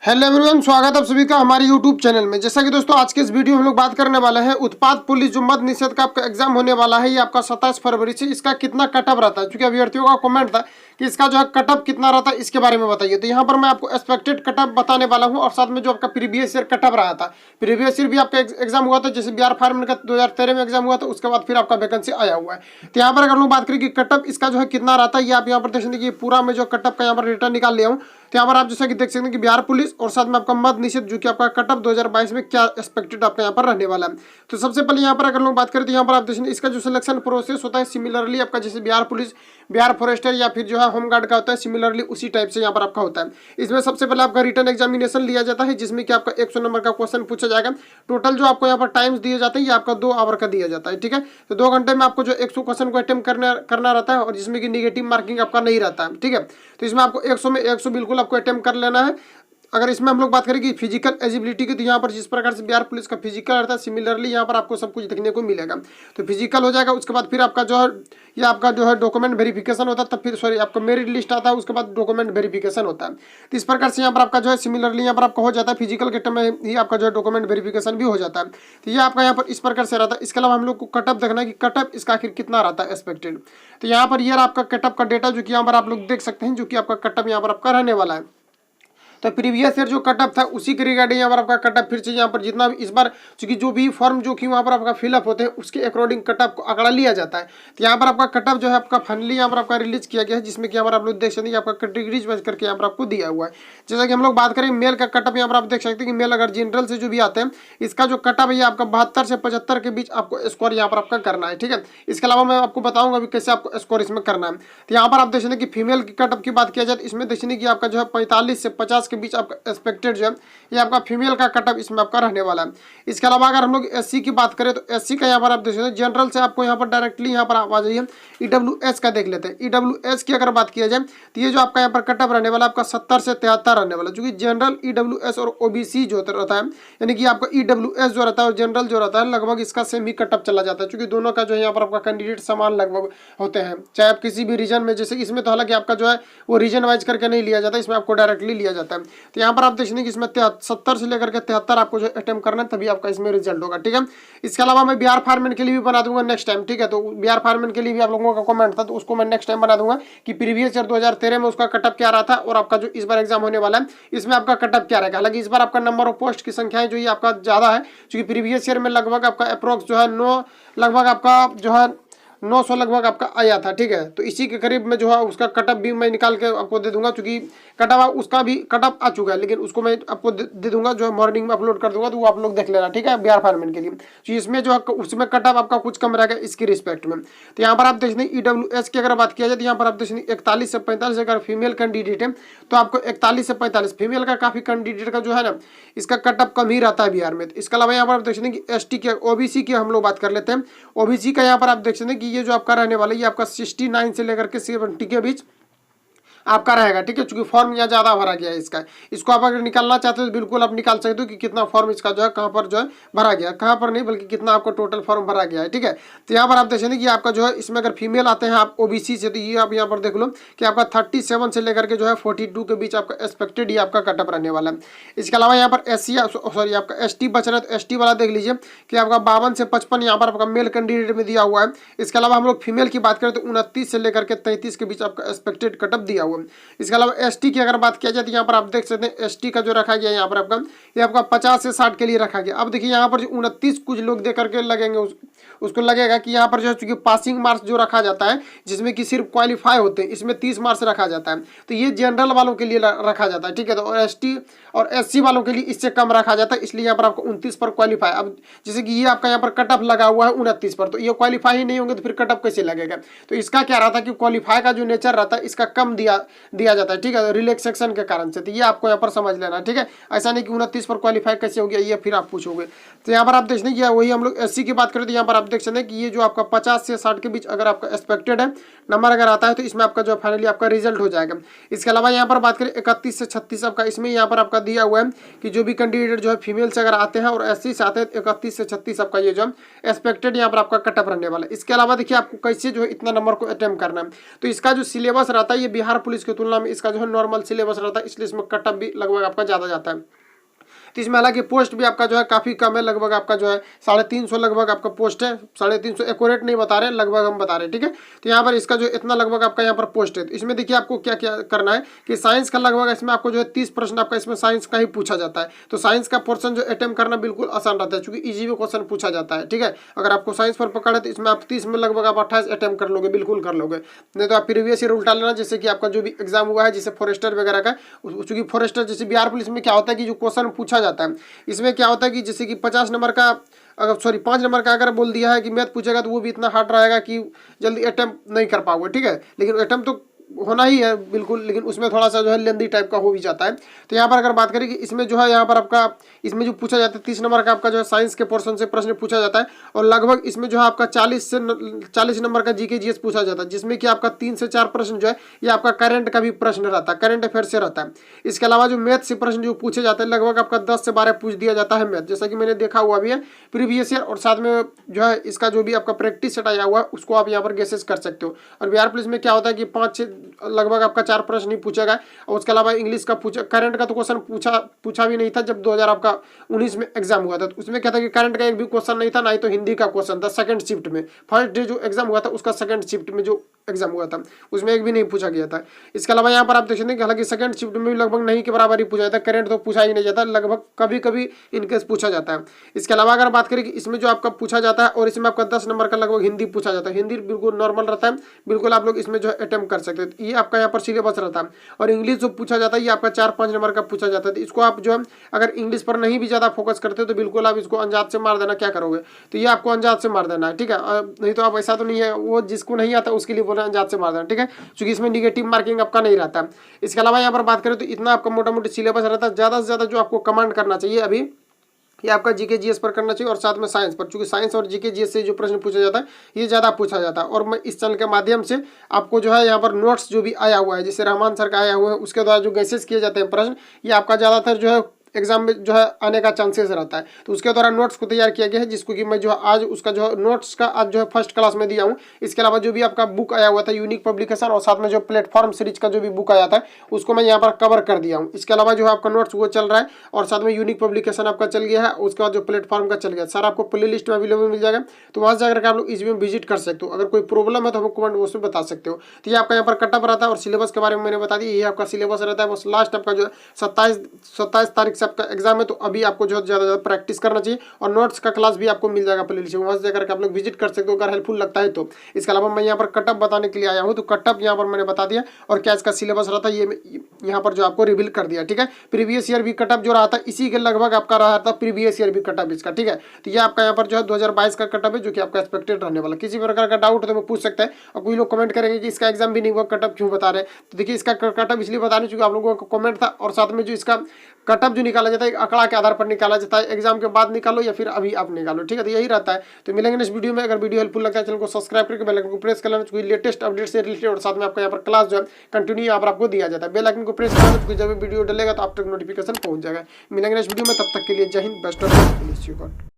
Hello everyone, स्वागत है आप सभी का हमारे यूट्यूब चैनल में। जैसा कि दोस्तों आज के इस वीडियो में हम लोग बात करने वाले हैं उत्पाद पुलिस जो मद निषेध का आपका एग्जाम होने वाला है, ये आपका 27 फरवरी से। इसका कितना कटअप रहता है, क्योंकि अभ्यर्थियों का कमेंट था कि इसका जो है कटअप कितना रहता है, इसके बारे में बताइए। तो यहाँ पर मैं आपको एक्सपेक्टेड कटअप बताने वाला हूँ और साथ में जो आपका प्रीवियस ईयर कटअप रहा था। प्रीवियस ईयर भी आपका एग्जाम हुआ था, जैसे बिहार फार्मर का 2013 में एग्जाम हुआ था, उसके बाद फिर आपका वैकेंसी आया हुआ है। तो यहाँ पर अगर हम लोग बात करें कि कटअप इसका जो है कितना रहता है, ये आप यहाँ पर देख सकते हैं कि पूरा मैं जो कटअप का यहाँ पर रिटर्न निकाल लिया हूँ। तो यहाँ पर आप जैसा कि देख सकते हैं कि बिहार पुलिस और साथ में आपका मद निषेध जो कि आपका कटअप 2022 में क्या एक्सपेक्टेड आपका यहाँ पर रहने वाला है। तो सबसे पहले यहाँ पर अगर लोग बात करें तो यहाँ पर आप देख सकते हैं इसका जो सिलेक्शन प्रोसेस होता है सिमिलरली आपका जैसे बिहार पुलिस, बिहार फॉरेस्टर या फिर जो है होमगार्ड का होता है, सिमिलरली उसी टाइप से यहाँ पर आपका होता है। इसमें सबसे पहले आपका रिटर्न एग्जामिनेशन लिया जाता है, जिसमें कि आपका 100 नंबर का क्वेश्चन पूछा जाएगा। टोटल जो आपको यहाँ पर टाइम्स दिए जाते हैं ये आपका 2 आवर का दिया जाता है, ठीक है। तो 2 घंटे में आपको जो 100 क्वेश्चन को अटेम्प्ट करना रहता है, और जिसमें कि निगेटिव मार्किंग आपका नहीं रहता है, ठीक है। तो इसमें आपको 100 में 100 बिल्कुल आपको अटेम्प्ट कर लेना है। अगर इसमें हम लोग बात करें कि फिजिकल एजिबिलिटी की, तो यहाँ पर जिस प्रकार से बिहार पुलिस का फिजिकल रहता है, सिमिलरली यहाँ पर आपको सब कुछ देखने को मिलेगा। तो फिजिकल हो जाएगा, उसके बाद फिर आपका जो है ये आपका जो है डॉक्यूमेंट वेरिफिकेशन होता है, तब फिर सॉरी आपका मेरिट लिस्ट आता है, उसके बाद डॉक्यूमेंट वेरिफिकेशन होता है। तो इस प्रकार से यहाँ पर आपका जो है सिमिलरली यहाँ पर आपका हो जाता है, फिजिकल के टर्म में ही आपका जो है डॉक्यूमेंट वेरिफिकेशन भी हो जाता है। तो ये आपका यहाँ पर इस प्रकार से रहता है। इसके अलावा हम लोग को कटअप देखना है कि कटअप इसका आखिर कितना रहता है एक्सपेक्टेड। तो यहाँ पर ये आपका कटअप का डेटा जो कि यहाँ पर आप लोग देख सकते हैं, जो कि आपका कटअप यहाँ पर आपका रहने वाला है। तो प्रीवियस ईयर जो कटअप था उसी के रिगार्डिंग यहाँ पर आपका कटअप फिर से यहाँ पर जितना भी इस बार चूंकि जो भी फॉर्म जो कि वहाँ पर आपका फिलअप होते हैं उसके अकॉर्डिंग कटअप को आंकड़ा लिया जाता है। तो यहाँ पर आपका कटअप जो है आपका फाइनली यहाँ पर आपका रिलीज किया गया है, जिसमें कि यहाँ पर आप लोग देख सकते हैं आपका कैटेगरीज वाइज करके यहाँ पर आपको दिया हुआ है। जैसा कि हम लोग बात करें मेल का कटअप, यहाँ पर आप देख सकते हैं कि मेल अगर जनरल से जो भी आते हैं इसका जो कटअप है आपका 72 से 75 के बीच आपको स्कोर यहाँ पर आपका करना है, ठीक है। इसके अलावा मैं आपको बताऊंगा अभी कैसे आपको स्कोर इसमें करना है। तो यहाँ पर आप देख सकते हैं कि फीमेल की कटअप की बात किया जाए तो इसमें देख सकते हैं कि आपका जो है 45 से 50 के बीच आपका एक्सपेक्टेड जो है ये आपका फीमेल का कटअप इसमें आपका रहने वाला है। इसके अलावा अगर हम लोग एससी की बात करें तो एससी का यहाँ पर आप देख सकते हैं जनरल से आपको यहाँ पर डायरेक्टली यहाँ पर आप आ जाइए ईडब्ल्यूएस का देख लेते हैं। ईडब्ल्यूएस की अगर बात किया जाए तो ये जो आपका यहाँ पर कटअप रहने वाला आपका 70 से 73 रहने वाला, क्योंकि जनरल ईडब्ल्यूएस और ओबीसी जो रहता है, यानी कि आपका ईडब्ल्यूएस जो रहता है और जनरल जो रहता है लगभग इसका सेम ही कटअप चला जाता है, क्योंकि दोनों का जो है यहाँ पर आपका कैंडिडेट समान लगभग होते हैं, चाहे आप किसी भी रीजन में, जैसे इसमें तो हालांकि आपका जो है वो रीजन वाइज करके नहीं लिया जाता, इसमें आपको डायरेक्टली लिया जाता है। तो यहाँ पर आप देखेंगे कि इसमें 70 से लेकर के 73 आपको जो अटेम्प्ट करना है, तभी आपका इसमें रिजल्ट होगा, ठीक है। इसके अलावा मैं बिहार फार्मर के लिए भी बना दूंगा नेक्स्ट टाइम, ठीक है। तो बिहार फार्मर के लिए भी आप लोगों का कमेंट था, तो उसको मैं नेक्स्ट टाइम बना दूंगा कि प्रीवियस ईयर 2013 में उसका कटअप क्या रहा था और आपका जो इस बार एग्जाम होने वाला है इसमें आपका कटअप क्या रहेगा। हालांकि इस बार आपका नंबर ऑफ पोस्ट की संख्या है जो ये आपका ज्यादा है, क्योंकि प्रीवियस ईयर में लगभग आपका अप्रोक्स जो है 9 लगभग आपका जो है 900 लगभग आपका आया था, ठीक है। तो इसी के करीब में जो है उसका कटअप भी मैं निकाल के आपको दे दूंगा, क्योंकि कटअप उसका भी कटअप आ चुका है, लेकिन उसको मैं आपको दे दूंगा जो है मॉर्निंग में अपलोड कर दूंगा, तो वो आप लोग देख लेना, ठीक है, बिहार फार्मर के लिए। तो इसमें जो है उसमें कटअप आपका कुछ कम रहेगा इसकी रिस्पेक्ट में। तो यहाँ पर आप देख सकते ईडब्ल्यूएस की अगर बात किया जाए तो यहाँ पर आप देख सकते 41 से 45 अगर फीमेल कैंडिडेट है तो आपको 41 से 45 फीमेल का काफी कैंडिडेट का जो है ना इसका कटअप कम ही रहता है बिहार में। इसके अलावा यहाँ पर आप देख सकते हैं कि एसटी के ओबीसी की हम लोग बात कर लेते हैं। ओबीसी का यहाँ पर आप देख सकते हैं कि ये जो आपका रहने वाला ये आपका 69 से लेकर के 70 के बीच आपका रहेगा, ठीक है। चूंकि फॉर्म यहाँ ज्यादा भरा गया है इसका, इसको आप अगर निकालना चाहते हो तो बिल्कुल आप निकाल सकते हो कि कितना फॉर्म इसका जो है कहाँ पर जो है भरा गया, कहाँ पर नहीं बल्कि कितना आपको टोटल फॉर्म भरा गया है, ठीक है। तो यहाँ पर आप देखेंगे कि आपका जो है इसमें अगर फीमेल आते हैं आप ओबीसी से, तो ये आप यहाँ पर देख लो कि आपका 37 से लेकर के जो है 42 के बीच आपका एक्सपेक्टेड ही आपका कटअप रहने वाला है। इसके अलावा यहाँ पर एससी सॉरी आपका एसटी बच रहा है, तो एसटी वाला देख लीजिए कि आपका 52 से 55 यहाँ पर आपका मेल कैंडिडेट में दिया हुआ है। इसके अलावा हम लोग फीमेल की बात करें तो 29 से लेकर के 33 के बीच आपका एक्सपेक्टेड कटअप दिया हुआ है। इसके अलावा एसटी की अगर बात किया जाए तो यहाँ पर आप देख सकते हैं एसटी का जो रखा गया यहाँ पर आपका ये आपका 50 से 60 के लिए रखा गया। अब देखिए यहाँ पर जो 29 कुछ लोग दे करके लगेंगे उसको लगेगा कि यहाँ पर जो है चूंकि पासिंग मार्क्स जो रखा जाता है जिसमें कि सिर्फ क्वालिफाई होते हैं, इसमें 30 मार्क्स रखा जाता है, तो ये जनरल वालों के लिए रखा जाता है, ठीक है। तो और एसटी और एससी वालों के लिए इससे कम रखा जाता है, इसलिए यहाँ पर आपको 29 पर क्वालिफाई। अब जैसे कि ये आपका यहाँ पर कटअप लगा हुआ है 29 पर, तो ये क्वालिफाई ही नहीं होंगे तो फिर कटअप कैसे लगेगा। तो इसका क्या रहता है कि क्वालिफाई का जो नेचर रहता है इसका कम दिया जाता है, ठीक है, रिलैक्सेशन के कारण से। तो ये आपको यहाँ पर समझ लेना, ठीक है। ऐसा नहीं कि 29 पर क्वालिफाई कैसे हो गया ये फिर आप पूछोगे। तो यहाँ पर आप देख सकते हैं वही हम लोग एससी की बात करें तो यहाँ पर आप देख सकते हैं कि ये जो आपका 50 से 60 के बीच अगर आपका एक्सपेक्टेड है नंबर अगर आता है तो इसमें आपका जो फाइनली आपका रिजल्ट हो जाएगा। इसके अलावा यहाँ पर बात करें 31 से 36 आपका इसमें यहाँ पर आपका दिया हुआ है कि जो भी कैंडिडेट जो है फीमेल से अगर आते हैं और एससी से आते हैं 31 से 36 आपका ये जो एक्सपेक्टेड यहाँ पर आपका कटअप रहने वाला है। इसके अलावा देखिए आपको कैसे जो है इतना नंबर को अटेम्प्ट करना है, तो इसका जो सिलेबस रहता है ये बिहार पुलिस की तुलना में इसका जो है नॉर्मल सिलेबस रहता है, इसलिए इसमें कट ऑफ भी लगभग आपका ज़्यादा जाता है। तो इसमें हालांकि पोस्ट भी आपका जो है काफ़ी कम है, लगभग आपका जो है 350 लगभग आपका पोस्ट है। 350 एक्यूरेट नहीं बता रहे, लगभग हम बता रहे हैं, ठीक है। तो यहाँ पर इसका जो इतना लगभग आपका यहाँ पर पोस्ट है। तो इसमें देखिए आपको क्या क्या करना है कि साइंस का लगभग इसमें आपको जो है 30 प्रश्न आपका इसमें साइंस का ही पूछा जाता है। तो साइंस का पोर्सन जो अटेम्प्ट करना बिल्कुल आसान रहता है, क्योंकि ईजी में क्वेश्चन पूछा जाता है, ठीक है। अगर आपको साइंस पर पकड़ है तो इसमें आप 30 में लगभग आप 28 अटेम्प्ट कर लोगे, बिल्कुल कर लोगे। नहीं तो आप प्रीवियस ईयर उल्टा लेना, जैसे कि आपका जो भी एग्जाम हुआ है जैसे फॉरेस्टर वगैरह का, चूंकि फॉरेस्टर जैसे बिहार पुलिस में क्या होता है कि जो क्वेश्चन पूछा जाता है इसमें क्या होता है कि जैसे कि 50 नंबर का अगर 5 नंबर का अगर बोल दिया है कि मैथ पूछेगा तो वो भी इतना हार्ड रहेगा कि जल्दी अटेम्प्ट नहीं कर पाओगे, ठीक है। लेकिन अटेम्प्ट तो होना ही है बिल्कुल, लेकिन उसमें थोड़ा सा जो है लेंदी टाइप का हो भी जाता है। तो यहाँ पर अगर बात करें कि इसमें जो है यहाँ पर आपका इसमें जो पूछा जाता है 30 नंबर का आपका जो है साइंस के पोर्शन से प्रश्न पूछा जाता है, और लगभग इसमें जो है आपका 40 नंबर का जीके जीएस पूछा जाता है, जिसमें कि आपका 3 से 4 प्रश्न जो है ये आपका करंट का भी प्रश्न रहता है, करंट अफेयर से रहता है। इसके अलावा जो मैथ से प्रश्न जो पूछे जाते हैं लगभग आपका 10 से 12 पूछ दिया जाता है मैथ, जैसा कि मैंने देखा हुआ भी है प्रीवियस ईयर, और साथ में जो है इसका जो भी आपका प्रैक्टिस सेट आया हुआ है उसको आप यहाँ पर गेसेस कर सकते हो। और बिहार पुलिस में क्या होता है कि 5 से लगभग आपका 4 प्रश्न ही पूछेगा, और उसके अलावा इंग्लिश का करंट का तो क्वेश्चन पूछा भी नहीं था जब 2019 में एग्जाम हुआ था। तो उसमें क्या था कि करंट का एक भी क्वेश्चन नहीं था, ना ही तो हिंदी का क्वेश्चन था। सेकंड शिफ्ट में फर्स्ट डे जो एग्जाम हुआ था उसका सेकंड शिफ्ट में जो एग्जाम हुआ था उसमें एक भी नहीं पूछा गया था। इसके अलावा यहाँ पर आप देख सकते हैं कि हालांकि सेकंड शिफ्ट में भी लगभग नहीं के बराबर ही पूछा जाता है, करंट तो पूछा ही नहीं जाता, लगभग कभी कभी इनकेस पूछा जाता है। इसके अलावा अगर बात करें कि इसमें जो आपका पूछा जाता है और इसमें आपका 10 नंबर का लगभग हिंदी पूछा जाता है, हिंदी बिल्कुल नॉर्मल रहता है, बिल्कुल आप लोग इसमें जो है अटेम्प्ट कर सकते हैं। ये आपका यहाँ पर सिलेबस रहता है। और इंग्लिश जो पूछा जाता है ये आपका 4-5 नंबर का पूछा जाता है। इसको आप जो है अगर इंग्लिश पर नहीं भी ज्यादा फोकस करते तो बिल्कुल आप इसको अंजाद से मार देना। क्या करोगे तो ये आपको अंजाद से मार देना है, ठीक है। नहीं तो आप ऐसा तो नहीं है, वो जिसको नहीं आता उसके लिए बोला अंजाद से मार देना, ठीक है, क्योंकि इसमें निगेटिव मार्किंग आपका नहीं रहता। इसके अलावा यहाँ पर बात करें तो इतना आपका मोटा मोटी सिलेबस रहता है। ज्यादा से ज्यादा जो आपको कमांड करना चाहिए अभी ये आपका जीके जीएस पर करना चाहिए, और साथ में साइंस पर, क्योंकि साइंस और जीके जीएस से जो प्रश्न पूछा जाता है ये ज़्यादा पूछा जाता है। और मैं इस चैनल के माध्यम से आपको जो है यहाँ पर नोट्स जो भी आया हुआ है, जैसे रहमान सर का आया हुआ है, उसके द्वारा जो गैसेस किए जाते हैं प्रश्न, ये आपका ज़्यादातर जो है एग्जाम में जो है आने का चांसेस रहता है। तो उसके द्वारा नोट्स को तैयार किया गया है, जिसको कि मैं जो है आज उसका जो है नोट्स का आज जो है फर्स्ट क्लास में दिया हूँ। इसके अलावा जो भी आपका बुक आया हुआ था यूनिक पब्लिकेशन, और साथ में जो प्लेटफॉर्म सीरीज का जो भी बुक आया था उसको मैं यहाँ पर कवर कर दिया हूँ। इसके अलावा जो है आपका नोट्स वो चल रहा है, और साथ में यूनिक पब्लिकेशन आपका चल गया है, उसके बाद जो प्लेटफॉर्म का चल गया सर आपको प्ले लिस्ट में अवेलेबल मिल जाएगा। तो वहाँ से जाकर आप लोग इजीली विजिट कर सकते हो। अगर कोई प्रॉब्लम है तो हमें कमेंट बॉक्स में बता सकते हो। तो ये आपका यहाँ पर कटअप रहता है, और सिलेबस के बारे में मैंने बता दिया, ये आपका सिलेबस रहता है। बस लास्ट आपका जो है 27 तारीख से आपका एग्जाम है, तो अभी आपको जो ज़्यादा प्रैक्टिस करना चाहिए। और नोट्स का क्लास भी आपको मिल जाएगा प्लेलिस्ट में, वहाँ से जाकर आप लोग विजिट कर सकते हो अगर हेल्पफुल लगता है तो। इसके अलावा मैं यहाँ पर कटअप बताने के लिए आया हूँ, तो कटअप यहाँ पर मैंने बता दिया, और क्या इसका सिलेबस रहता है ये यहाँ पर जो आपको रिवील कर दिया, ठीक है। प्रीवियस ईयर भी कटअप जो रहा था इसी के लगभग आपका रहा था, प्रीवियस ईयर भी कटअप इसका, ठीक है। तो ये आपका यहाँ पर जो है 2022 का कटअप है, जो कि आपका एक्सपेक्टेड रहने वाला। किसी प्रकार का डाउट तो मैं पूछ सकता है, और कोई लोग कमेंट करेंगे कि इसका एग्जाम भी नहीं हुआ, कटअप क्यों बता रहे हैं। तो देखिए इसका कटअप इसलिए बता रहे हैं क्योंकि आप लोगों का कमेंट था, और साथ में जो इसका कटअप जो निकाला जाता है आंकड़ा के आधार पर निकाला जाता है, एग्जाम के बाद निकालो या फिर अभी आप निकालो, ठीक है। तो यही रहता है। तो मिलेंगे नेक्स्ट वीडियो में। अगर वीडियो हेल्पफुल लगता है चैनल को सब्सक्राइब करके बेल आइकन को प्रेस कर लेना, क्योंकि लेटेस्ट अपडेट से रिलेटेड, और साथ में आपका यहाँ पर क्लास जो है कंटिन्यू यहाँ पर आपको दिया जाता है। बेल आइकन को प्रेस करना, क्योंकि जब वीडियो डलेगा तो आप तक नोटिफिकेशन पहुंच जाएगा। मिलेंगे नेक्स्ट वीडियो में, तब तक के लिए जय हिंद, बेस्ट ऑफ लक।